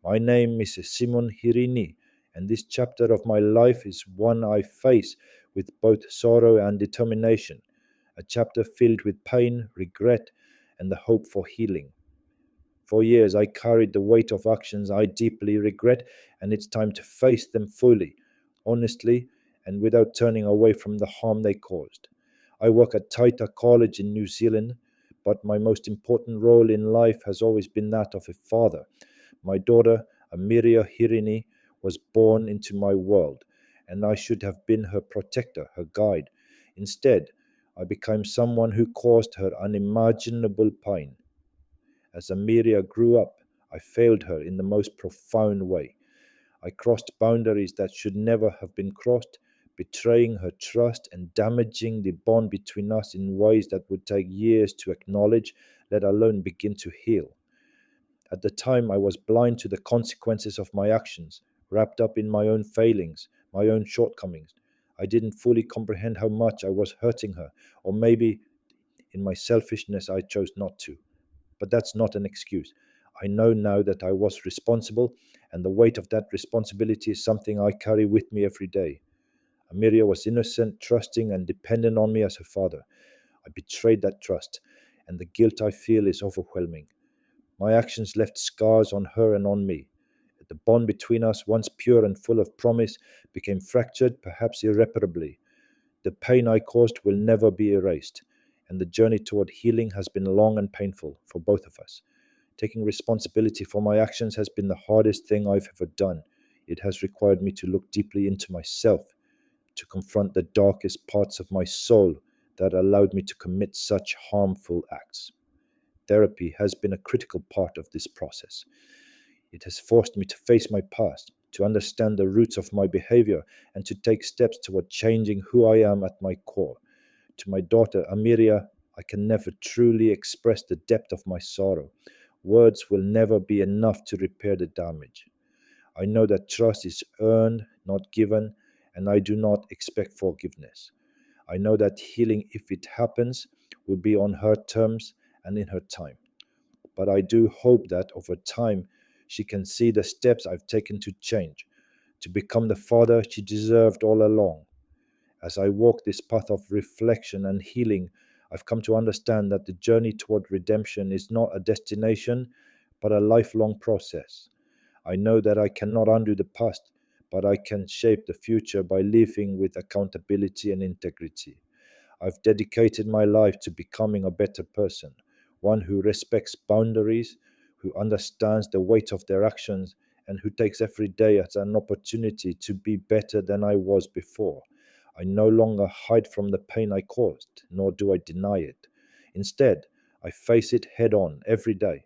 My name is Simon Hirini, and this chapter of my life is one I face with both sorrow and determination, a chapter filled with pain, regret, and the hope for healing. For years, I carried the weight of actions I deeply regret, and it's time to face them fully, honestly, and without turning away from the harm they caused. I work at Taita College in New Zealand, but my most important role in life has always been that of a father. My daughter, Amiria Hirini, was born into my world, and I should have been her protector, her guide. Instead, I became someone who caused her unimaginable pain. As Amiria grew up, I failed her in the most profound way. I crossed boundaries that should never have been crossed, betraying her trust and damaging the bond between us in ways that would take years to acknowledge, let alone begin to heal. At the time, I was blind to the consequences of my actions, wrapped up in my own failings, my own shortcomings. I didn't fully comprehend how much I was hurting her, or maybe in my selfishness, I chose not to. But that's not an excuse. I know now that I was responsible, and the weight of that responsibility is something I carry with me every day. Amiria was innocent, trusting, and dependent on me as her father. I betrayed that trust, and the guilt I feel is overwhelming. My actions left scars on her and on me. The bond between us, once pure and full of promise, became fractured, perhaps irreparably. The pain I caused will never be erased, and the journey toward healing has been long and painful for both of us. Taking responsibility for my actions has been the hardest thing I've ever done. It has required me to look deeply into myself, to confront the darkest parts of my soul that allowed me to commit such harmful acts. Therapy has been a critical part of this process. It has forced me to face my past, to understand the roots of my behavior, and to take steps toward changing who I am at my core. To my daughter, Amiria, I can never truly express the depth of my sorrow. Words will never be enough to repair the damage. I know that trust is earned, not given, and I do not expect forgiveness. I know that healing, if it happens, will be on her terms and in her time. But I do hope that over time she can see the steps I've taken to change, to become the father she deserved all along. As I walk this path of reflection and healing, I've come to understand that the journey toward redemption is not a destination, but a lifelong process. I know that I cannot undo the past, but I can shape the future by living with accountability and integrity. I've dedicated my life to becoming a better person, one who respects boundaries, who understands the weight of their actions, and who takes every day as an opportunity to be better than I was before. I no longer hide from the pain I caused, nor do I deny it. Instead, I face it head on every day.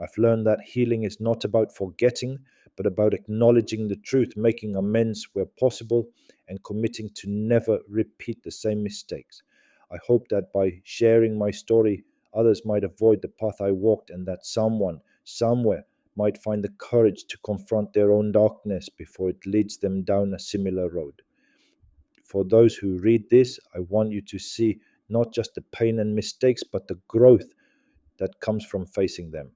I've learned that healing is not about forgetting, but about acknowledging the truth, making amends where possible, and committing to never repeat the same mistakes. I hope that by sharing my story, others might avoid the path I walked, and that someone, somewhere, might find the courage to confront their own darkness before it leads them down a similar road. For those who read this, I want you to see not just the pain and mistakes, but the growth that comes from facing them.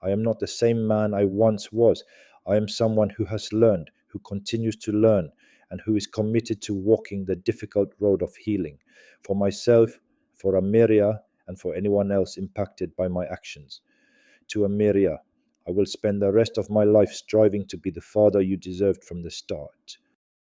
I am not the same man I once was. I am someone who has learned, who continues to learn, and who is committed to walking the difficult road of healing for myself, for Amiria, and for anyone else impacted by my actions. To Amiria, I will spend the rest of my life striving to be the father you deserved from the start.